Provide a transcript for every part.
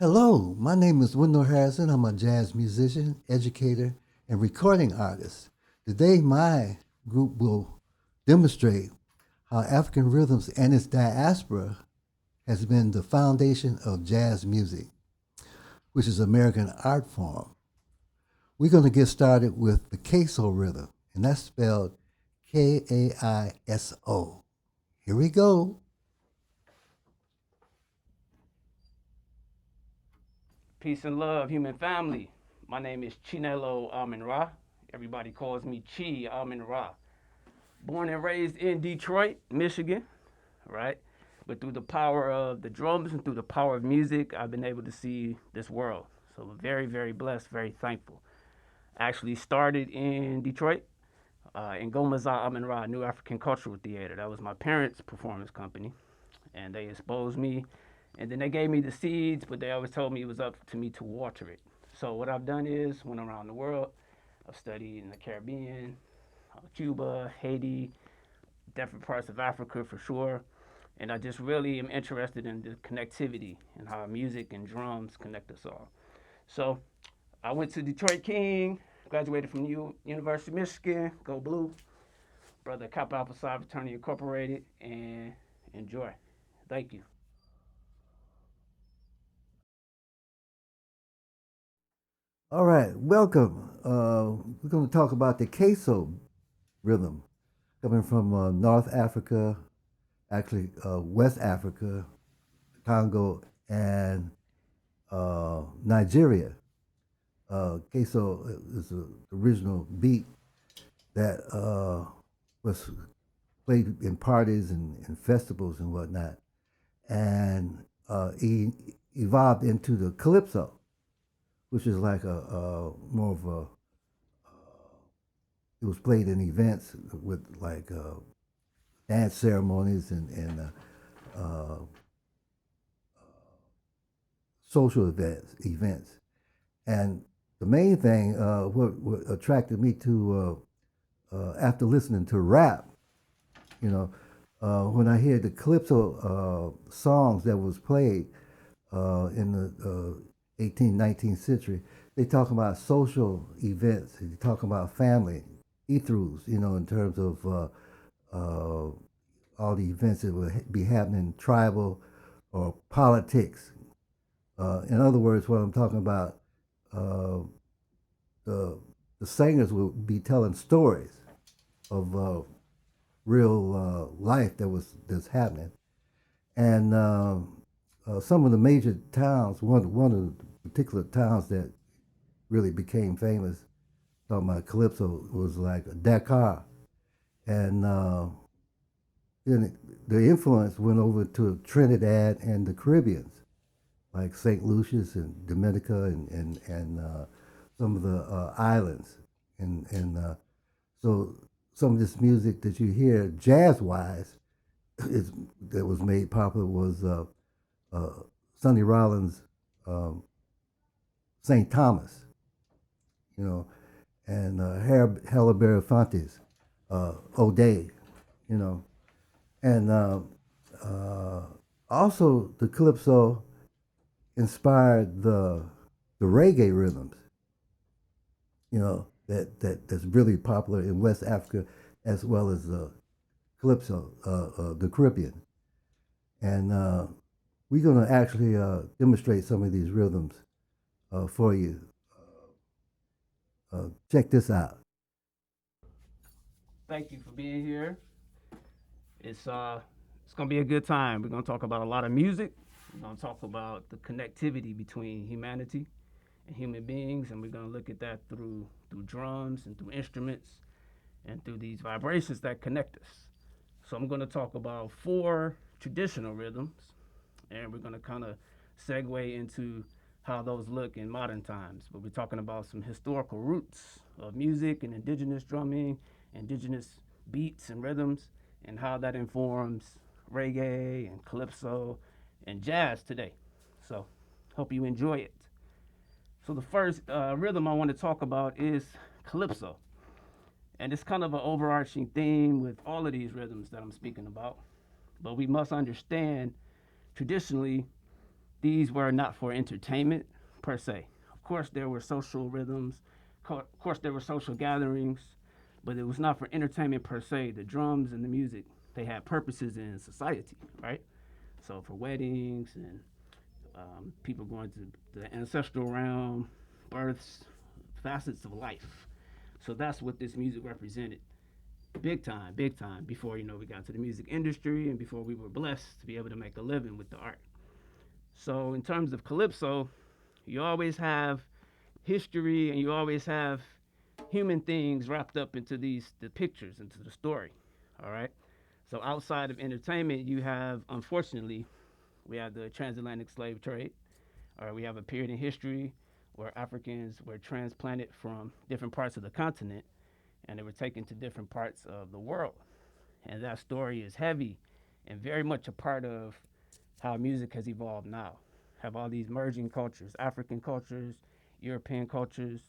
Hello, my name is Wendell Harrison. I'm a jazz musician, educator, and recording artist. Today, my group will demonstrate how African rhythms and its diaspora has been the foundation of jazz music, which is American art form. We're going to get started with the kaiso rhythm, and that's spelled Kaiso. Here we go. Peace and love, human family. My name is Chinelo Amen-Ra. Everybody calls me Chi Amen-Ra. Born and raised in Detroit, Michigan, right? But through the power of the drums and through the power of music, I've been able to see this world. So very, very blessed, very thankful. Actually started in Detroit, in Gomaza Amen-Ra, New African Cultural Theater. That was my parents' performance company. And they exposed me. And then they gave me the seeds, but they always told me it was up to me to water it. So what I've done is went around the world. I've studied in the Caribbean, Cuba, Haiti, different parts of Africa for sure. And I just really am interested in the connectivity and how music and drums connect us all. So I went to Detroit King, graduated from University of Michigan, go blue, brother Kappa Alpha Psi Fraternity Incorporated, and enjoy. Thank you. All right, welcome. We're going to talk about the queso rhythm coming from North Africa, actually West Africa, Congo, and Nigeria. Queso is the original beat that was played in parties and festivals and whatnot, and he evolved into the calypso, which is like a more of a it was played in events with like dance ceremonies and social events. And the main thing, what attracted me to after listening to rap, you know, when I hear the calypso songs that was played in the 18th, 19th century, they talk about social events. They talk about family, ethos, in terms of all the events that would be happening, tribal or politics. In other words, what I'm talking about, uh, the the singers will be telling stories of real life that's happening, and some of the major towns. One of the particular towns that really became famous, talking about calypso, was like Dakar, and then the influence went over to Trinidad and the Caribbeans, like St. Lucia's and Dominica and some of the islands. And so some of this music that you hear jazz wise is that was made popular was uh, Sonny Rollins' um, St. Thomas, you know, and Harold Belafonte's O'Day, you know, and uh, also the calypso inspired the reggae rhythms, that's really popular in West Africa as well as calypso, the Caribbean. And we're going to actually demonstrate some of these rhythms for you. Check this out. Thank you for being here. It's gonna be a good time. We're gonna talk about a lot of music. We're gonna talk about the connectivity between humanity and human beings, and we're gonna look at that through drums and through instruments and through these vibrations that connect us. So I'm gonna talk about four traditional rhythms, and we're gonna kind of segue into how those look in modern times. But we're talking about some historical roots of music and indigenous drumming, indigenous beats and rhythms, and how that informs reggae and calypso and jazz today. So, hope you enjoy it. So, the first rhythm I want to talk about is calypso. And it's kind of an overarching theme with all of these rhythms that I'm speaking about. But we must understand traditionally these were not for entertainment per se. Of course, there were social rhythms, of course, there were social gatherings, but it was not for entertainment per se. The drums and the music, they had purposes in society, right? So for weddings and people going to the ancestral realm, births, facets of life. So that's what this music represented. Big time, before we got to the music industry and before we were blessed to be able to make a living with the art. So in terms of calypso, you always have history and you always have human things wrapped up into the pictures, into the story. All right. So outside of entertainment, you have, unfortunately, we have the transatlantic slave trade. All right, we have a period in history where Africans were transplanted from different parts of the continent and they were taken to different parts of the world. And that story is heavy and very much a part of how music has evolved now. Have all these merging cultures, African cultures, European cultures,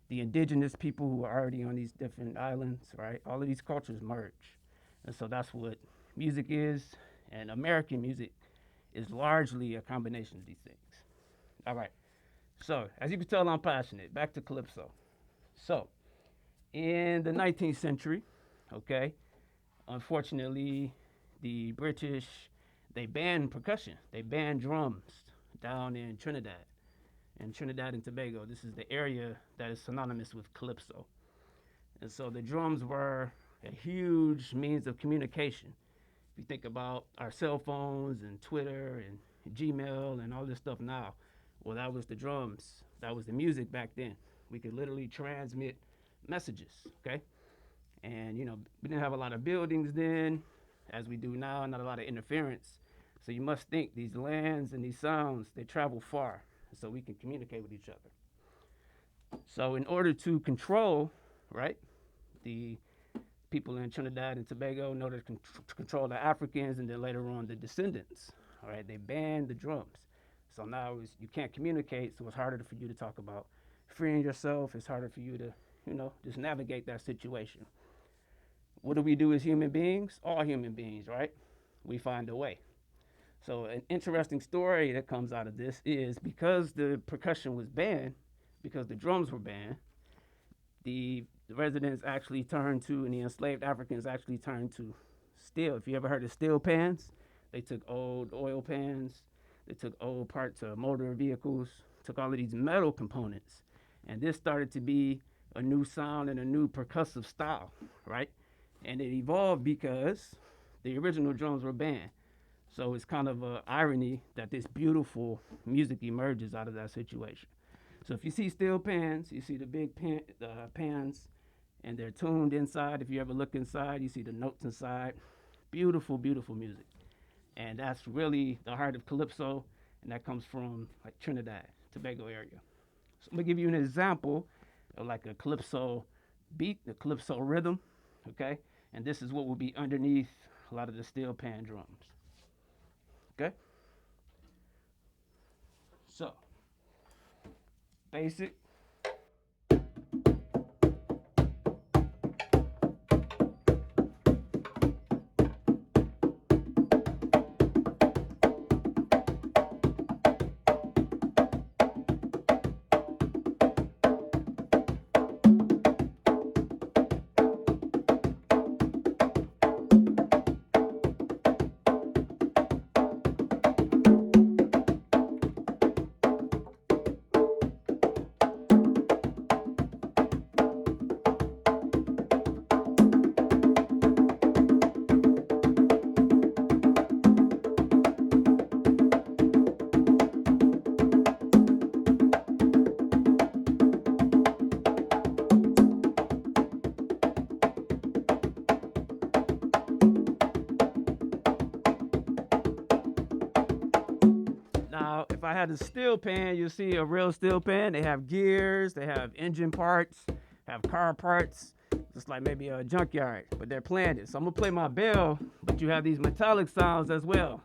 the indigenous people who are already on these different islands, right? All of these cultures merge. And so that's what music is. And American music is largely a combination of these things. All right. So, as you can tell, I'm passionate. Back to calypso. So, in the 19th century, okay, unfortunately, the British, they banned percussion. They banned drums down in Trinidad and Tobago. This is the area that is synonymous with calypso. And so the drums were a huge means of communication. If you think about our cell phones and Twitter and Gmail and all this stuff now, well, that was the drums. That was the music back then. We could literally transmit messages, okay? And, we didn't have a lot of buildings then, as we do now, not a lot of interference. So you must think these lands and these sounds, they travel far, so we can communicate with each other. So in order to control, right, the people in Trinidad and Tobago, in order to control the Africans and then later on the descendants, all right, they banned the drums. So now you can't communicate, so it's harder for you to talk about freeing yourself. It's harder for you to, just navigate that situation. What do we do as human beings? All human beings, right? We find a way. So an interesting story that comes out of this is because the percussion was banned, because the drums were banned, the residents actually turned to, and the enslaved Africans actually turned to steel. If you ever heard of steel pans, they took old oil pans, they took old parts of motor vehicles, took all of these metal components, and this started to be a new sound and a new percussive style, right? And it evolved because the original drums were banned. So it's kind of an irony that this beautiful music emerges out of that situation. So if you see steel pans, you see the big pans, and they're tuned inside. If you ever look inside, you see the notes inside. Beautiful, beautiful music. And that's really the heart of calypso, and that comes from like Trinidad, Tobago area. So I'm gonna give you an example of like a calypso beat, the calypso rhythm, okay? And this is what will be underneath a lot of the steel pan drums. Okay? So, basic. Now, if I had a steel pan, you'll see a real steel pan. They have gears, they have engine parts, have car parts, just like maybe a junkyard, but they're playing it. So I'm gonna play my bell, but you have these metallic sounds as well.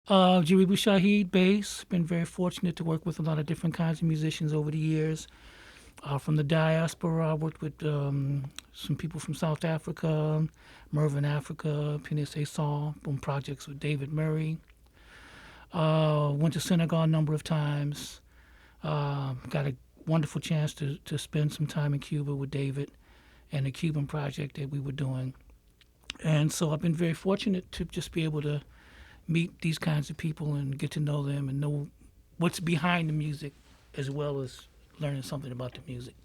Jaribu Shahid, bass. Been very fortunate to work with a lot of different kinds of musicians over the years. From the diaspora, I worked with some people from South Africa, Mervyn, Africa, pianist Ason, on projects with David Murray. Went to Senegal a number of times. Got a wonderful chance to spend some time in Cuba with David and the Cuban project that we were doing. And so I've been very fortunate to just be able to meet these kinds of people and get to know them and know what's behind the music as well as learning something about the music.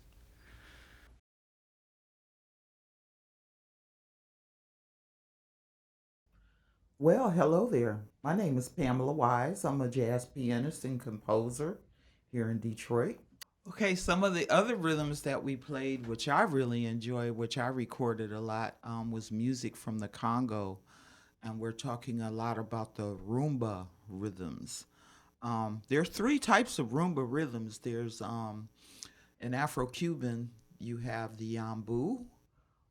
Well, hello there. My name is Pamela Wise. I'm a jazz pianist and composer here in Detroit. Okay, some of the other rhythms that we played, which I really enjoy, which I recorded a lot, was music from the Congo. And we're talking a lot about the rumba rhythms. There are three types of rumba rhythms. There's in Afro Cuban, you have the yambu,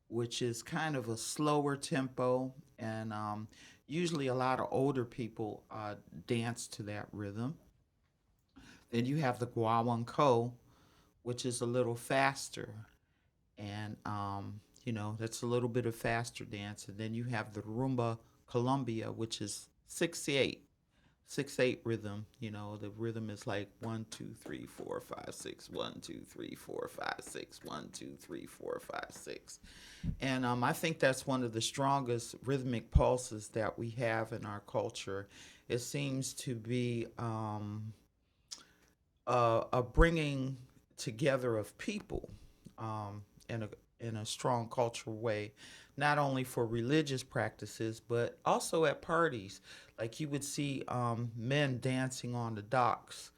which is kind of a slower tempo, and usually a lot of older people dance to that rhythm. Then you have the guaguancó, which is a little faster, and that's a little bit of faster dance. And then you have the rumba Colombia, which is 6/8 rhythm. The rhythm is like 1 2 3 4 5 6, 1 2 3 4 5 6, 1 2 3 4 5 6. And I think that's one of the strongest rhythmic pulses that we have in our culture. It seems to be a bringing together of people in a strong cultural way, not only for religious practices but also at parties. Like you would see men dancing on the docks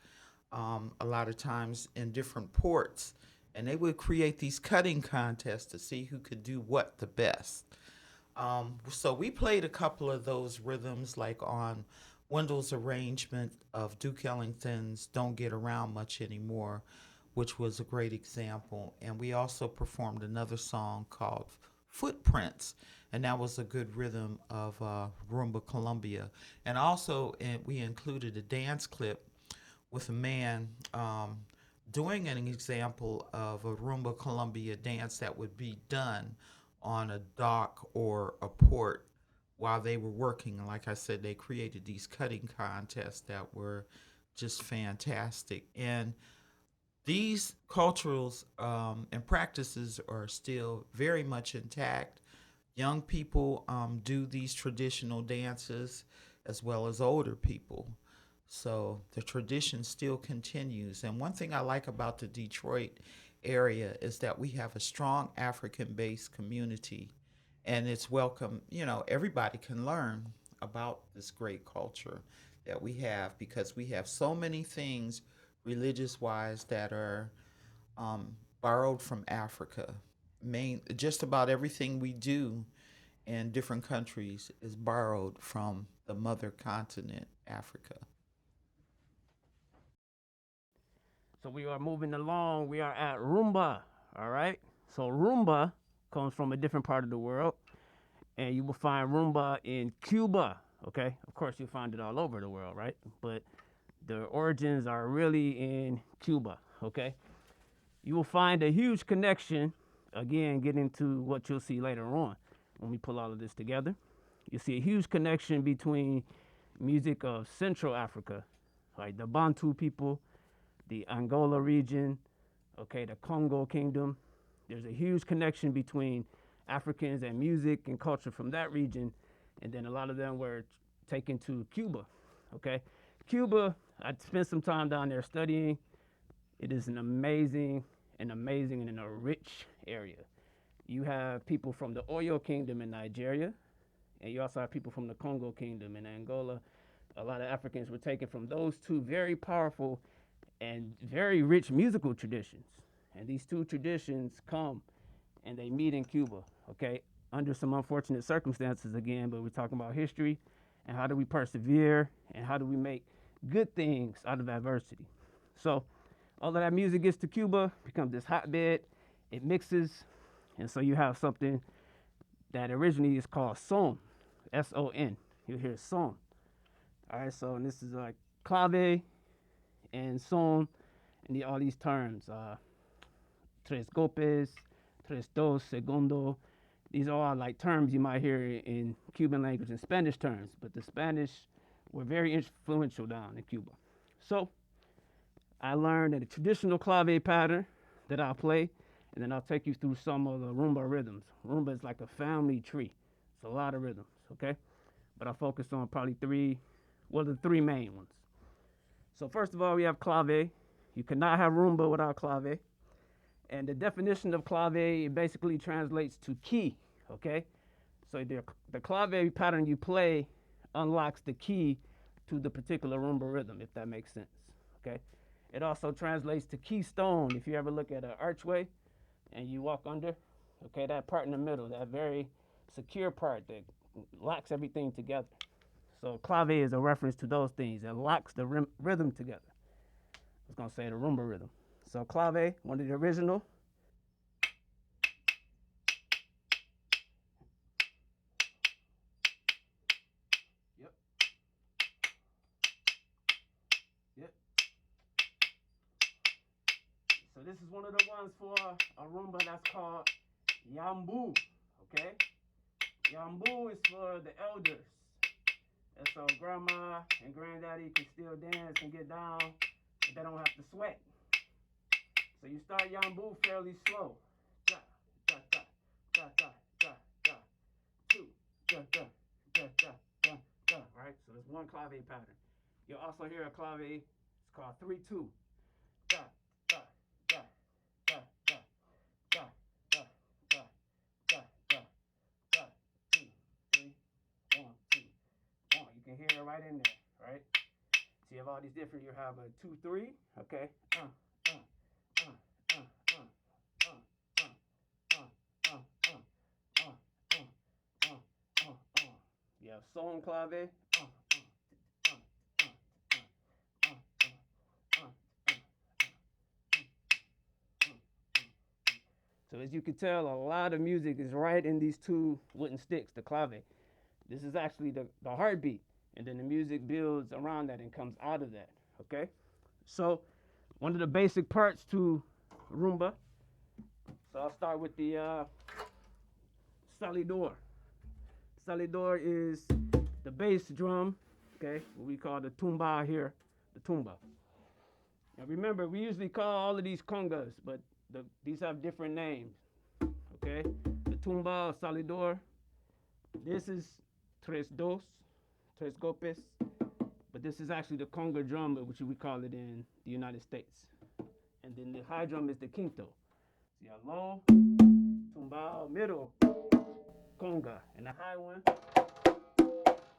a lot of times in different ports, and they would create these cutting contests to see who could do what the best. So we played a couple of those rhythms, like on Wendell's arrangement of Duke Ellington's "Don't Get Around Much Anymore," which was a great example. And we also performed another song called "Footprints," and that was a good rhythm of Rumba Columbia. And also, we included a dance clip with a man doing an example of a rumba Columbia dance that would be done on a dock or a port while they were working. Like I said, they created these cutting contests that were just fantastic. And these cultures and practices are still very much intact. Young people do these traditional dances as well as older people. So the tradition still continues. And one thing I like about the Detroit area is that we have a strong African based community, and it's welcome. Everybody can learn about this great culture that we have because we have so many things religious wise that are borrowed from Africa. Just about everything we do in different countries is borrowed from the mother continent, Africa. So we are moving along. We are at rumba. All right. So rumba comes from a different part of the world, and you will find rumba in Cuba. Okay. Of course, you'll find it all over the world, right? But the origins are really in Cuba. Okay. You will find a huge connection. Again, getting to what you'll see later on when we pull all of this together. You see a huge connection between music of Central Africa, like the Bantu people, the Angola region, okay, the Congo Kingdom. There's a huge connection between Africans and music and culture from that region, and then a lot of them were taken to Cuba, okay? Cuba, I spent some time down there studying. It is an amazing and a rich area. You have people from the Oyo Kingdom in Nigeria, and you also have people from the Congo Kingdom in Angola. A lot of Africans were taken from those two very powerful and very rich musical traditions. And these two traditions come and they meet in Cuba, okay? Under some unfortunate circumstances again, but we're talking about history and how do we persevere and how do we make good things out of adversity. So all of that music gets to Cuba, becomes this hotbed, it mixes, and so you have something that originally is called son, S-O-N. You'll hear son. All right, so and this is like clave and son, and all these terms, tres golpes, tres dos, segundo. These are all like terms you might hear in Cuban language and Spanish terms, but the Spanish were very influential down in Cuba. So I learned a traditional clave pattern that I'll play, and then I'll take you through some of the rumba rhythms. Rumba is like a family tree. It's a lot of rhythms, okay? But I'll focus on probably the three main ones. So first of all, we have clave. You cannot have rumba without clave. And the definition of clave basically translates to key, okay? So the clave pattern you play unlocks the key to the particular rumba rhythm, if that makes sense, okay? It also translates to keystone. If you ever look at an archway and you walk under, okay, that part in the middle, that very secure part that locks everything together. So clave is a reference to those things. It locks the rhythm together. I was gonna say the rumba rhythm. So clave, one of the original. Yep. Yep. So this is one of the ones for a rumba that's called Yambu. Okay? Yambu is for the elders. And so grandma and granddaddy can still dance and get down, but they don't have to sweat. So you start Yambu fairly slow. Ja, ja, ja, ja, ja, ja, ja. Two, ja, ja, ja, ja, ja, ja. Right? So there's one clave pattern. You'll also hear a clave, it's called 3-2. Ja, ja, ja, ja, ja, ja, ja, ja, ja, ja, ja. 2, 3, 1, 2. You can hear it right in there, right? So you have all these different, you have a 2-3, okay? You have son clave. So as you can tell, a lot of music is right in these two wooden sticks, the clave. This is actually the heartbeat, and then the music builds around that and comes out of that, okay? So one of the basic parts to rumba. So I'll start with the salidor. Salidor is the bass drum, okay, what we call the tumba here, the tumba. Now remember, we usually call all of these congas, but these have different names, okay? The tumba, salidor, this is tres dos, tres golpes, but this is actually the conga drum, which we call it in the United States. And then the high drum is the quinto. See how low, tumbao, middle, conga, and the high one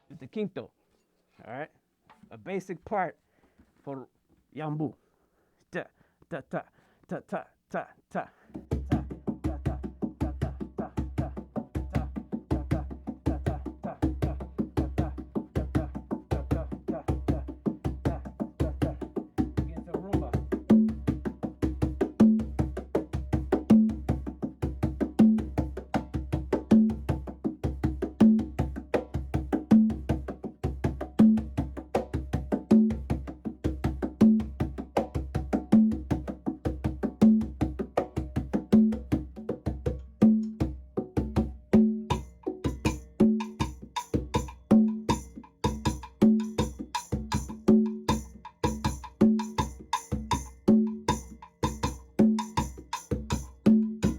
is the quinto. All right, a basic part for yambu. Ta ta ta ta ta ta ta.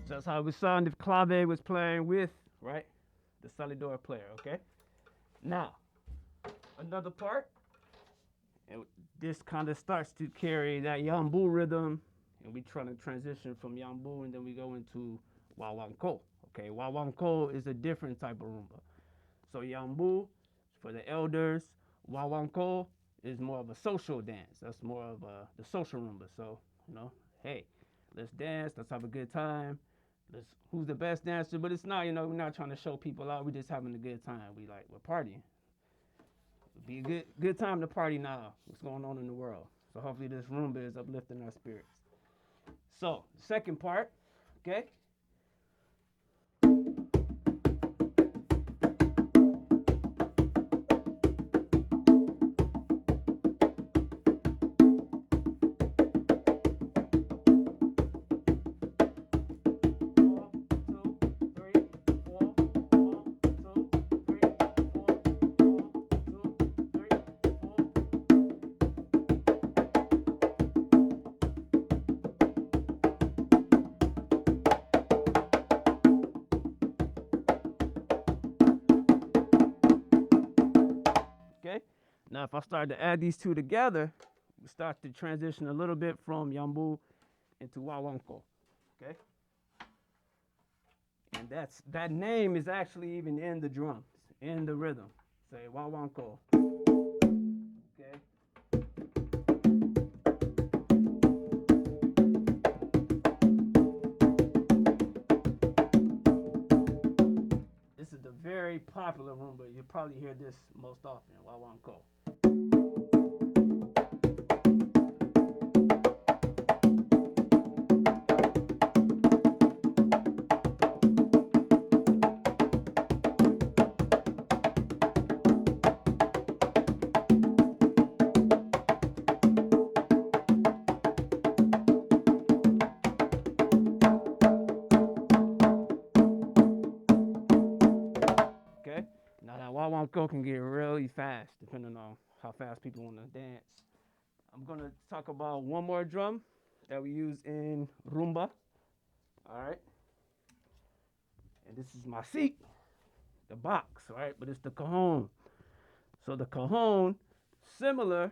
That's how we saw if Clave was playing with, right, the salidor player, okay? Now, another part, and this kind of starts to carry that yambu rhythm, and we try to transition from yambu, and then we go into wawanko, okay? Wawanko is a different type of rumba. So yambu, for the elders, wawanko is more of a social dance. That's more of the social rumba. So, hey, let's dance, let's have a good time. Who's the best dancer, but it's not, we're not trying to show people out. We're just having a good time. We're partying. It'll be a good time to party now. What's going on in the world? So hopefully this rumba is uplifting our spirits. So second part, okay. Okay. Now, if I start to add these two together, we start to transition a little bit from yambu into wawanko. Okay. And that name is actually even in the drums, in the rhythm. Say wawanko. Okay. This is the very popular rumba. You probably hear this most often, wawanko. Okay. Now that wawanko can get really fast, depending on how fast people want to dance. I'm gonna talk about one more drum that we use in rumba. All right. And this is my seat, the box, right? But it's the cajon. So the cajon, similar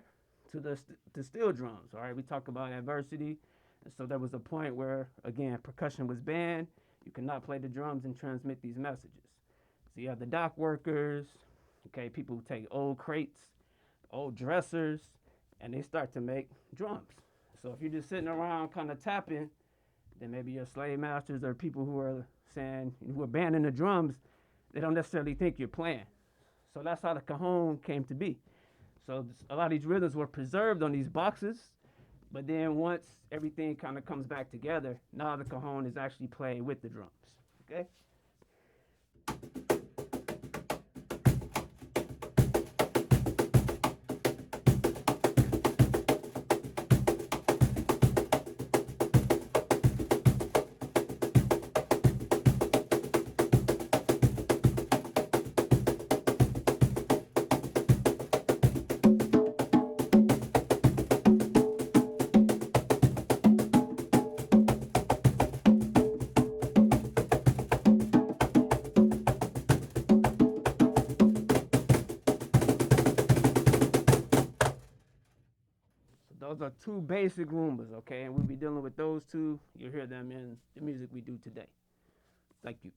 to the steel drums, all right? We talk about adversity. And so there was a point where, again, percussion was banned. You could not play the drums and transmit these messages. So you have the dock workers, okay, people who take old crates, old dressers, and they start to make drums. So if you're just sitting around kind of tapping, then maybe your slave masters or people who are banning the drums, they don't necessarily think you're playing. So that's how the cajon came to be. So a lot of these rhythms were preserved on these boxes, but then once everything kind of comes back together, now the cajon is actually playing with the drums, okay? are two basic rumbas, okay? And we'll be dealing with those two. You'll hear them in the music we do today. Thank you.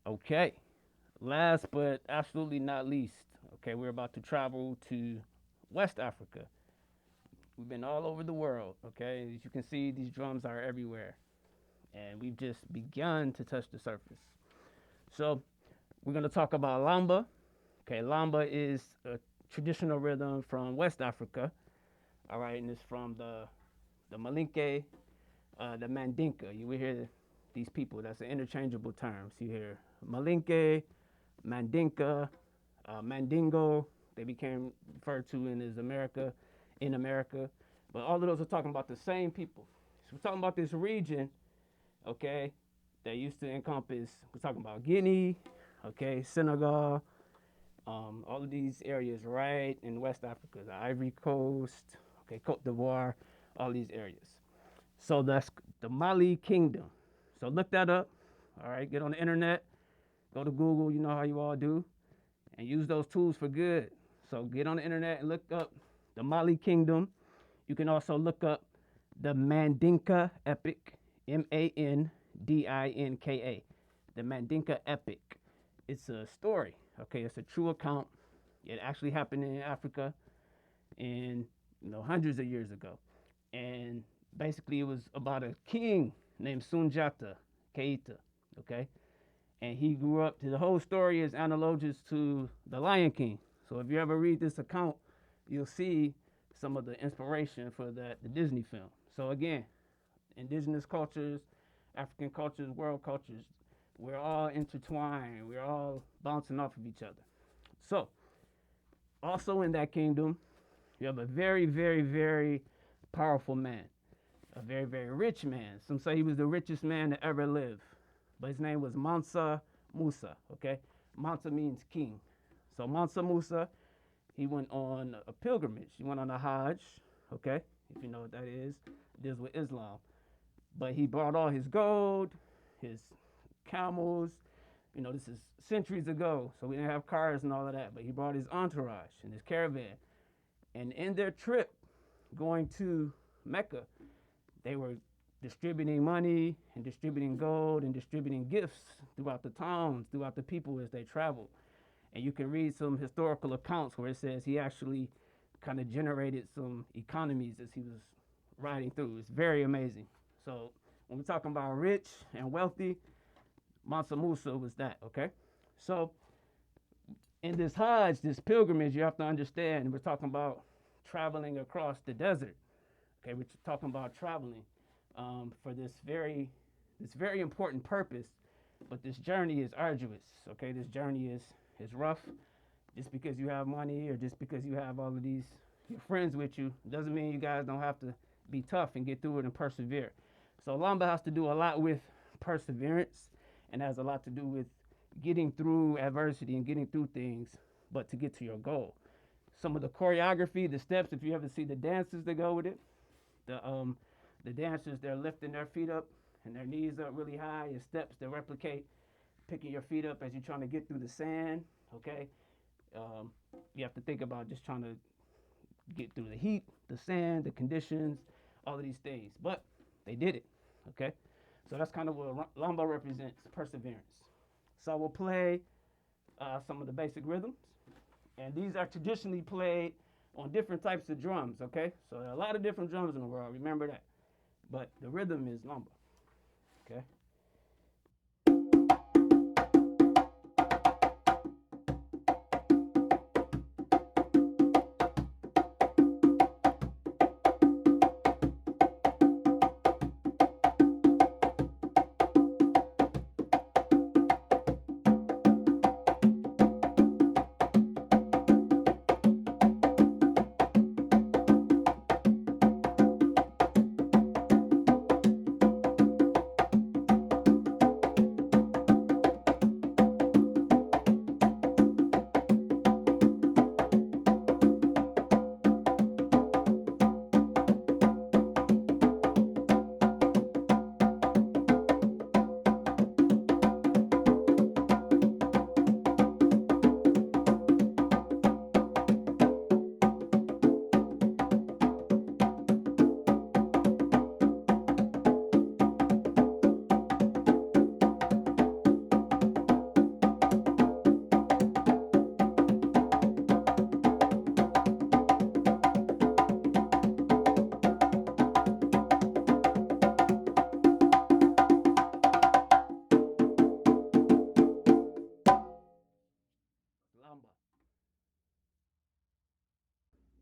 Okay. Last but absolutely not least, okay, we're about to travel to West Africa. We've been all over the world, okay? As you can see, these drums are everywhere, and we've just begun to touch the surface. So, we're going to talk about lamba. Okay, lamba is a traditional rhythm from West Africa, all right, and it's from the Malinke, the Mandinka. You will hear these people, that's an interchangeable term. So you hear Malinke, Mandinka, Mandingo, they became referred to in as America, in America. But all of those are talking about the same people. So we're talking about this region, okay, that used to encompass, we're talking about Guinea, okay, Senegal, all of these areas right in West Africa, the Ivory Coast, okay, Cote d'Ivoire, all these areas. So that's the Mali Kingdom. So look that up, all right, get on the internet, go to Google, you know how you all do, and use those tools for good. So get on the internet and look up the Mali Kingdom. You can also look up the Mandinka Epic, Mandinka, the Mandinka Epic. It's a story, okay? It's a true account. It actually happened in Africa in hundreds of years ago. And basically it was about a king named Sunjata Keita, okay? And he grew up, the whole story is analogous to The Lion King. So if you ever read this account, you'll see some of the inspiration for the Disney film. So again, indigenous cultures, African cultures, world cultures, we're all intertwined. We're all bouncing off of each other. So also in that kingdom, you have a very, very, very powerful man, a very, very rich man. Some say he was the richest man to ever live, but his name was Mansa Musa, okay? Mansa means king. So Mansa Musa, he went on a pilgrimage. He went on a Hajj, okay? If you know what that is, it deals with Islam. But he brought all his gold, his camels. This is centuries ago, so we didn't have cars and all of that. But he brought his entourage and his caravan. And in their trip going to Mecca, they were distributing money and distributing gold and distributing gifts throughout the towns, throughout the people as they traveled. And you can read some historical accounts where it says he actually kind of generated some economies as he was riding through. It's very amazing. So when we're talking about rich and wealthy, Mansa Musa was that, okay? So in this Hajj, this pilgrimage, you have to understand, we're talking about traveling across the desert. Okay, we're talking about traveling for this very important purpose, but this journey is arduous. Okay, this journey is rough. Just because you have money or just because you have all of these your friends with you doesn't mean you guys don't have to be tough and get through it and persevere. So lamba has to do a lot with perseverance, and has a lot to do with getting through adversity and getting through things, but to get to your goal. Some of the choreography, the steps, if you ever see the dances that go with it, the dancers, they're lifting their feet up and their knees up really high, and steps that replicate picking your feet up as you're trying to get through the sand, okay? You have to think about just trying to get through the heat, the sand, the conditions, all of these things. But they did it, okay? So that's kind of what lamba represents, perseverance. So we'll play some of the basic rhythms. And these are traditionally played on different types of drums, okay? So there are a lot of different drums in the world, remember that. But the rhythm is lamba, okay?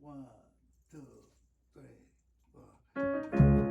1, 2, 3, 4.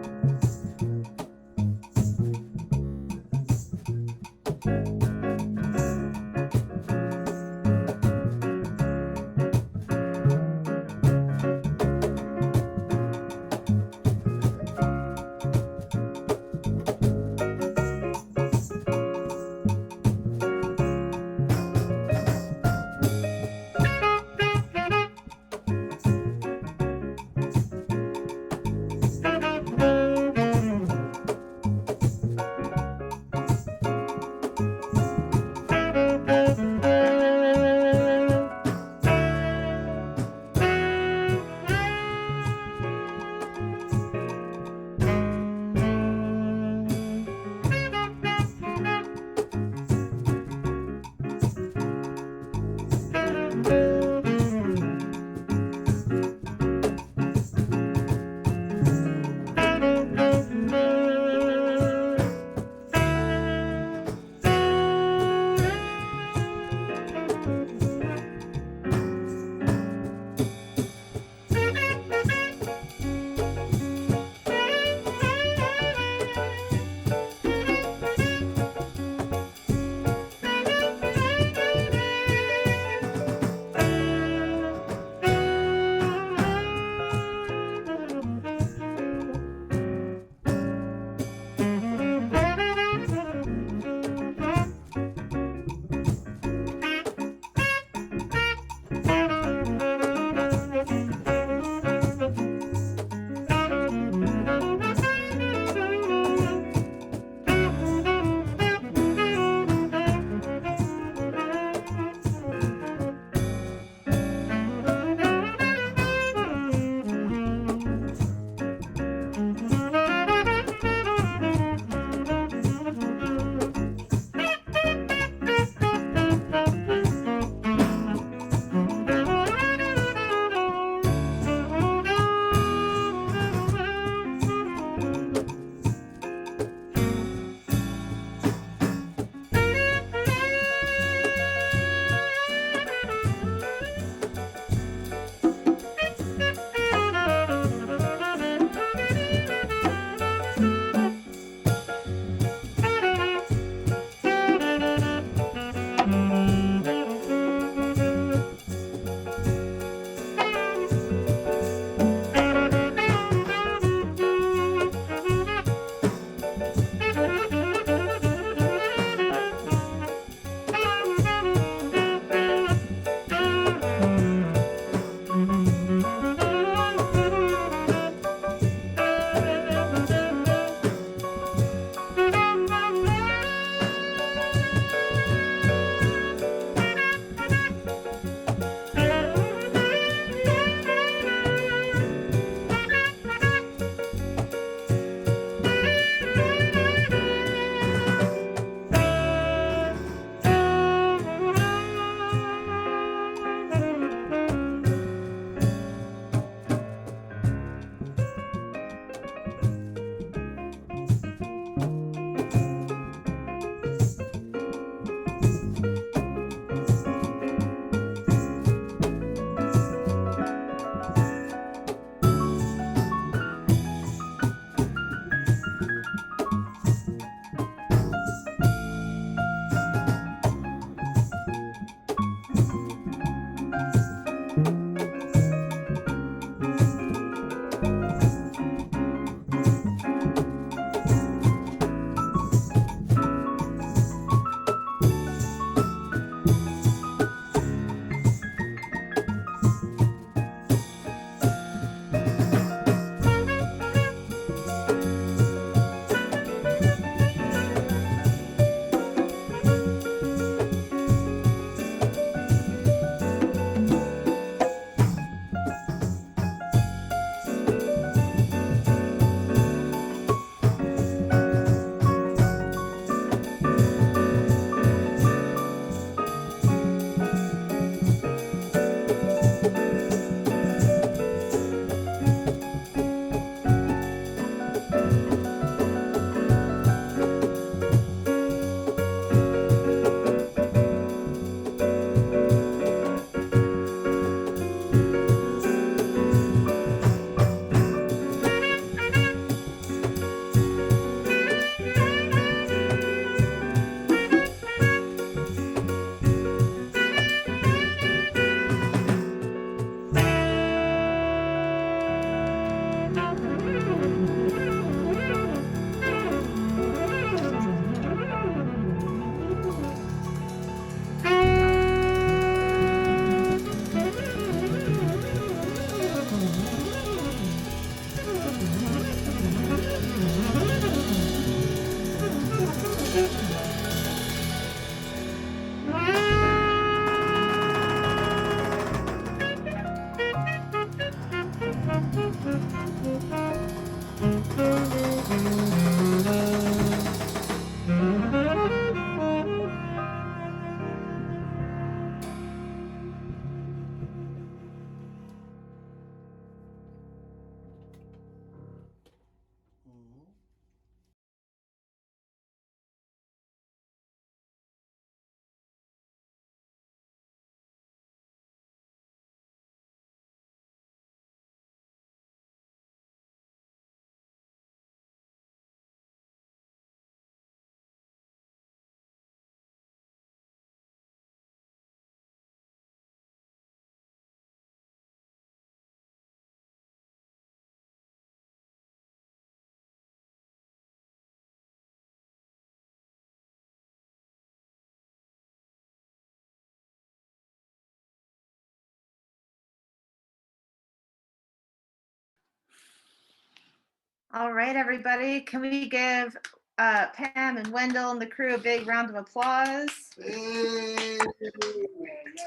All right, everybody. Can we give Pam and Wendell and the crew a big round of applause? Hey!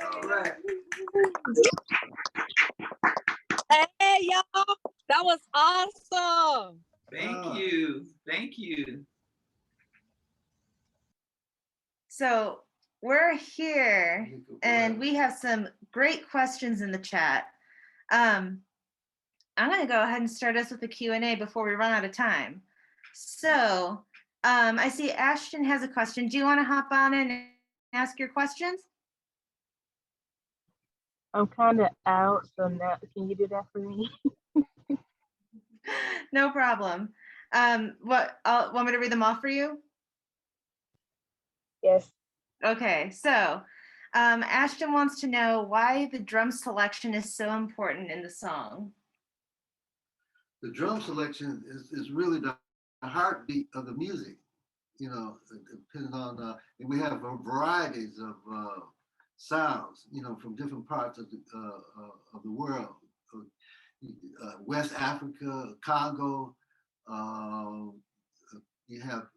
All right. Hey, y'all. That was awesome. Thank you. Thank you. So we're here and we have some great questions in the chat. I'm going to go ahead and start us with the Q&A before we run out of time. So I see Ashton has a question. Do you want to hop on in and ask your questions? I'm kind of out, so now can you do that for me? No problem. Want me to read them off for you? Yes. Okay, so Ashton wants to know why the drum selection is so important in the song. The drum selection is really the heartbeat of the music, you know, depending on, and we have varieties of sounds, you know, from different parts of the world. West Africa, Congo, you have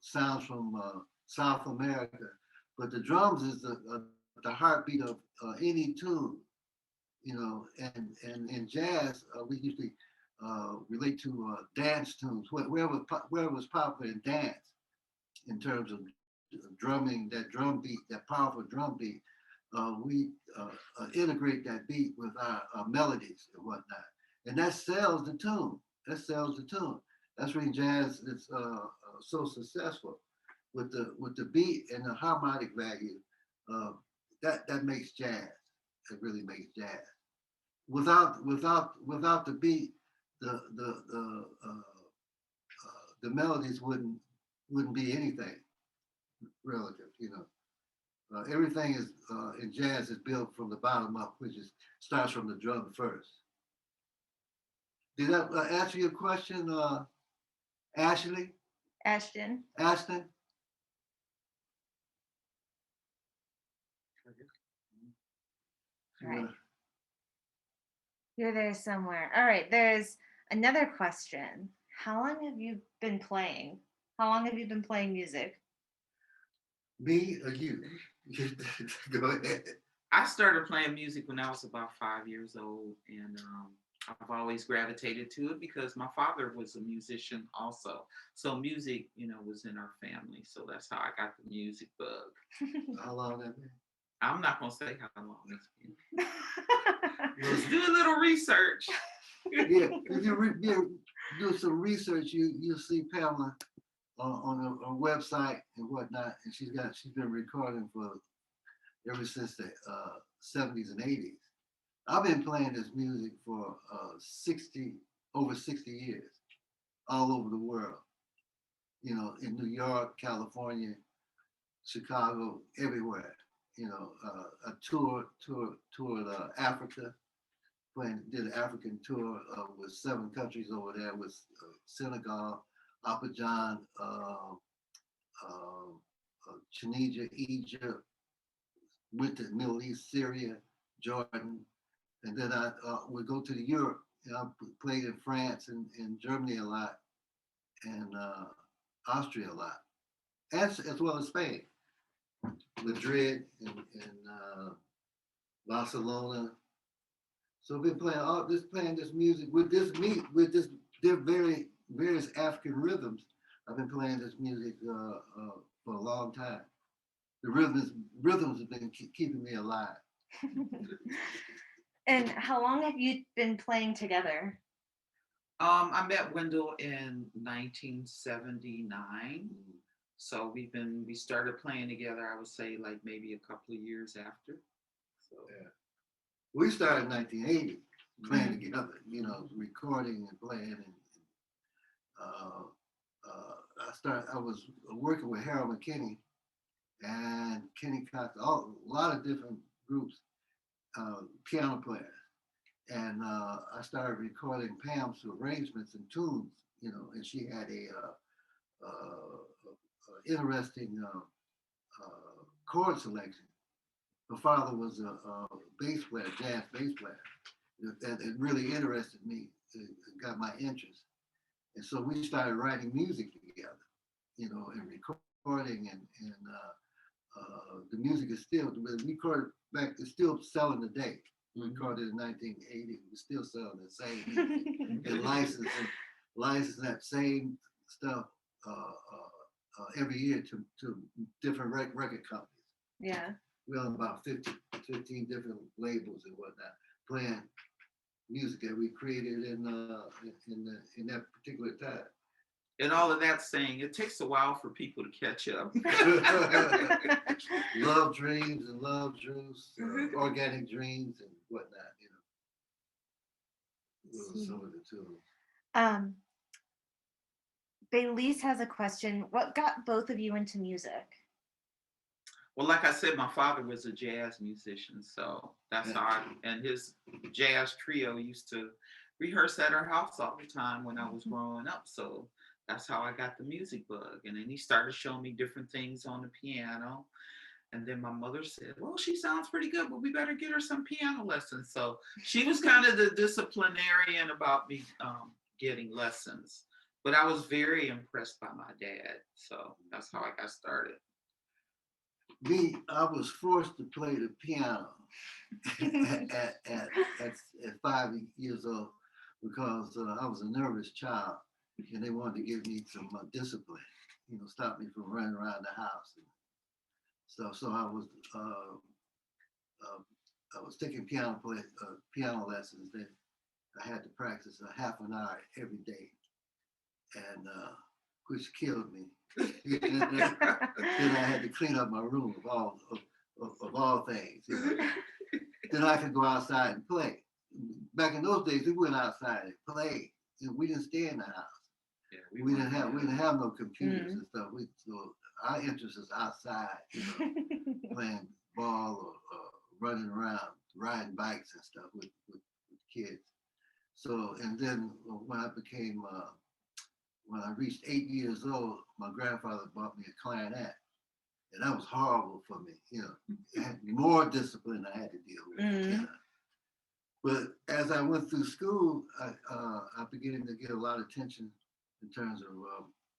sounds from South America, but the drums is the heartbeat of any tune, you know, and in jazz, we usually relate to dance tunes, wherever was popular in dance, in terms of drumming, that drum beat, that powerful drum beat. We integrate that beat with our melodies and whatnot, and that sells the tune. That sells the tune. That's when jazz is so successful with the beat and the harmonic value. That makes jazz. It really makes jazz. Without the beat, the melodies wouldn't be anything relative. You know. Everything is in jazz is built from the bottom up, which starts from the drum first. Did that answer your question, Ashley? Ashton. Ashton? Right. You're there somewhere. All right, there's another question. How long have you been playing? How long have you been playing music? Me or you? Go ahead. I started playing music when I was about 5 years old, and I've always gravitated to it because my father was a musician also. So music, you know, was in our family. So that's how I got the music bug. How long that been? I'm not gonna say how long it's been. Let's do a little research. Yeah, if you do some research, you'll see Pamela on a website and whatnot, and she's been recording for ever since the 70s and 80s. I've been playing this music for over 60 years, all over the world. You know, in New York, California, Chicago, everywhere. You know, a toured Africa. Did an African tour with 7 countries over there, with Senegal, Abidjan, Tunisia, Egypt, went to the Middle East, Syria, Jordan, and then I would go to Europe. And I played in France and Germany a lot, and Austria a lot, as well as Spain, Madrid and Barcelona. So I've been playing this music with this various African rhythms. I've been playing this music for a long time. The rhythms have been keeping me alive. And how long have you been playing together? I met Wendell in 1979. So we started playing together, I would say, like maybe a couple of years after. So yeah. We started in 1980 playing together, you know, recording and playing. And I was working with Harold McKinney and Kenny Cox, a lot of different groups, piano players. And I started recording Pam's arrangements and tunes, you know, and she had a interesting chord selection. Her father was a bass player, jazz bass player. That it really interested me. It got my interest. And so we started writing music together, you know, and recording, and the music is still, we recorded back, it's still selling today. We recorded in 1980, we're still selling the same music and licensing that same stuff every year to different record companies. Yeah. We're on about 15 different labels and whatnot, playing music that we created in that particular time. And all of that saying, it takes a while for people to catch up. Love Dreams and Love Juice, Organic Dreams and whatnot, you know. Those are some of the tunes. Bailise has a question. What got both of you into music? Well, like I said, my father was a jazz musician, so that's how and his jazz trio used to rehearse at our house all the time when I was growing up. So that's how I got the music bug. And then he started showing me different things on the piano. And then my mother said, well, she sounds pretty good, but we better get her some piano lessons. So she was kind of the disciplinarian about me getting lessons. But I was very impressed by my dad. So that's how I got started. I was forced to play the piano at 5 years old because I was a nervous child, and they wanted to give me some discipline, you know, stop me from running around the house and stuff. So I was taking piano lessons. Then I had to practice a half an hour every day, and which killed me. Then I had to clean up my room of all things. You know. Then I could go outside and play. Back in those days, we went outside and played. We didn't stay in the house. Yeah, we didn't have no computers and stuff. So our interest is outside, you know, playing ball or running around, riding bikes and stuff with kids. So, and then when I reached 8 years old, my grandfather bought me a clarinet, and that was horrible for me. You know, it had more discipline I had to deal with. You know? But as I went through school, I began to get a lot of attention in terms of,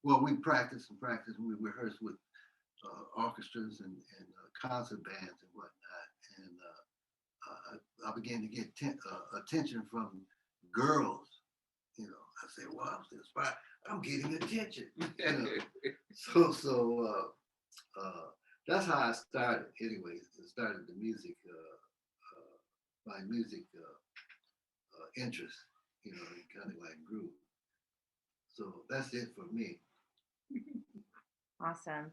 well, we practiced and we rehearsed with orchestras and concert bands and whatnot. And I began to get attention from girls. You know, I said, well, I'm getting attention. You know? So that's how I started. Anyways, I started the music, my music interest. You know, it kind of like grew. So that's it for me. Awesome.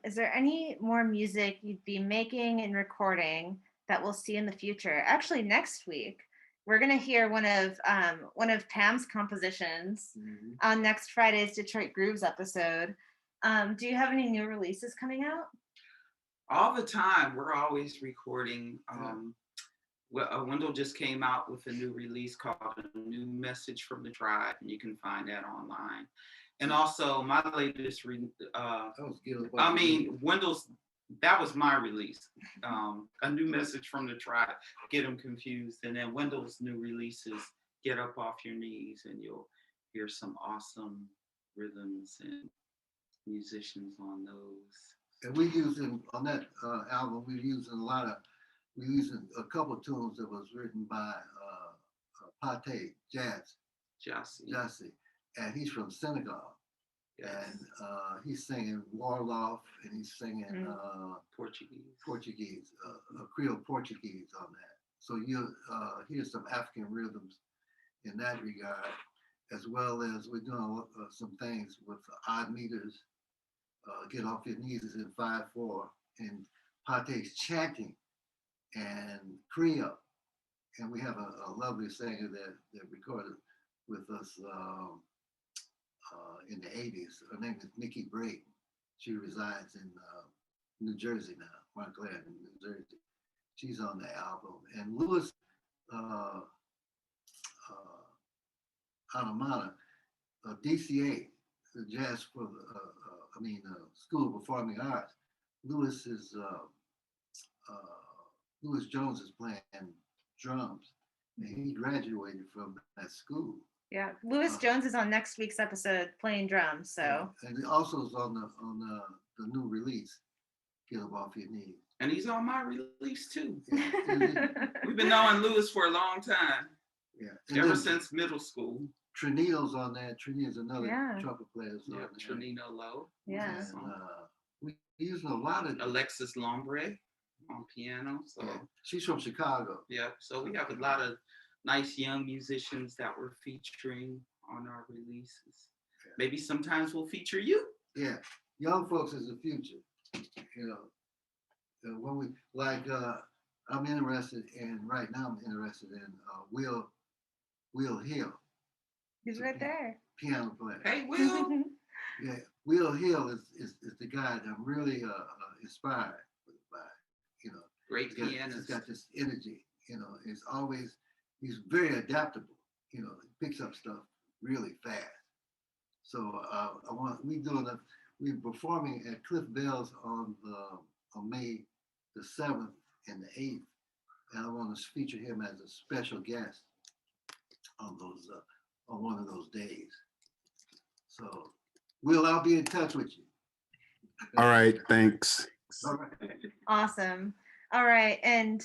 Is there any more music you'd be making and recording that we'll see in the future? Actually, next week we're gonna hear one of Pam's compositions on next Friday's Detroit Grooves episode. Do you have any new releases coming out? All the time. We're always recording. Wendell just came out with a new release called A New Message from the Tribe, and you can find that online. And also my latest, Wendell's, that was my release, A New Message from the Tribe, get them confused. And then Wendell's new release is Get Up Off Your Knees, and you'll hear some awesome rhythms and musicians on those. And we using, on that album, we're using a couple of tunes that was written by Pate Jassi, and he's from Senegal. Yes. And he's singing Warloff, and he's singing Portuguese, Creole Portuguese on that. So you'll hear some African rhythms in that regard, as well as we're doing some things with odd meters. Get Off Your Knees is in 5/4, and Pate's chanting and Creole. And we have a lovely singer that recorded with us in the 80s. Her name is Nikki Brayton. She resides in New Jersey now, Montclair, in New Jersey. She's on the album. And Louis Anamana, DCA, the Jazz for the, School of Performing Arts. Louis Jones is playing drums, and he graduated from that school. Yeah, Lewis Jones is on next week's episode playing drums. So and it also is on the new release, Get Up Off Your Knees. And he's on my release too. Yeah. We've been knowing Lewis for a long time. Yeah. Ever since middle school. Trinito's on that. Trinito's another Yeah. trumpet player. Yeah, Trinino Lowe. Yeah. And we using a lot of Alexis Lombre on piano. So she's from Chicago. yeah. So we have a lot of nice young musicians that we're featuring on our releases. Yeah. Maybe sometimes we'll feature you. Yeah. Young folks is the future. You know. When we I'm interested in right now. I'm interested in Will Hill. He's right there. Piano player. Hey, Will. Yeah, Will Hill is the guy that I'm really inspired by. You know, great pianist. He's got this energy. You know, he's very adaptable. You know, he picks up stuff really fast. So we're performing at Cliff Bell's on May the 7th and the 8th, and I want to feature him as a special guest on one of those days. So, Will, I'll be in touch with you. All right, thanks. All right. Awesome. All right, and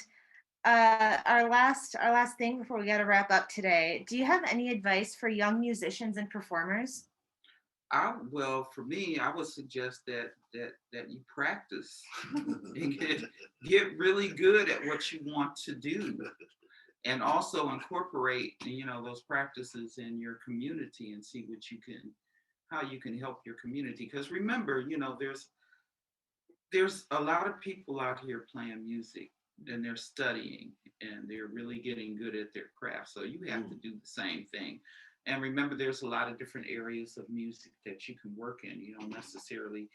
our last thing before we got to wrap up today. Do you have any advice for young musicians and performers? Well, for me, I would suggest that you practice and get really good at what you want to do, and also incorporate, those practices in your community and see how you can help your community. Because remember, there's a lot of people out here playing music and they're studying and they're really getting good at their craft. So you have to do the same thing. And remember, there's a lot of different areas of music that you can work in. You don't necessarily,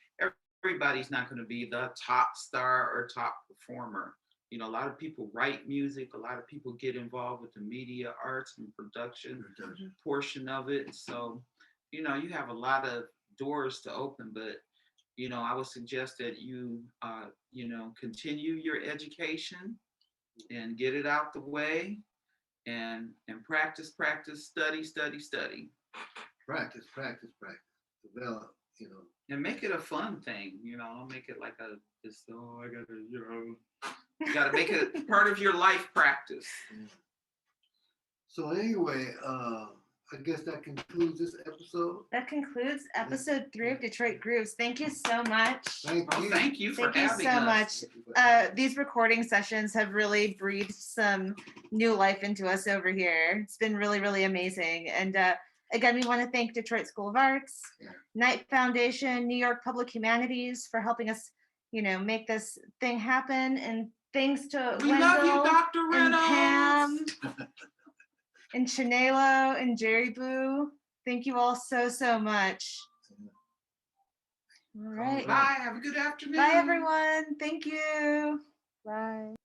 everybody's not going to be the top star or top performer. A lot of people write music. A lot of people get involved with the media arts and production portion of it. So, you have a lot of doors to open, but, I would suggest that you, continue your education and get it out the way. And practice, study. Practice. Develop, And make it a fun thing, don't make it like you gotta make it part of your life practice. Yeah. So anyway, I guess that concludes this episode. That concludes episode 3 of Detroit Grooves. Thank you so much. Thank you for having us. Thank you so much. These recording sessions have really breathed some new life into us over here. It's been really, really amazing. And again, we want to thank Detroit School of Arts, Knight Foundation, New York Public Humanities for helping us, make this thing happen. And thanks to We Wendell love you, Dr. and Reynolds. Pam and Chinelo and Jaribu. Thank you all so, so much. All right. Bye. Have a good afternoon. Bye, everyone. Thank you. Bye.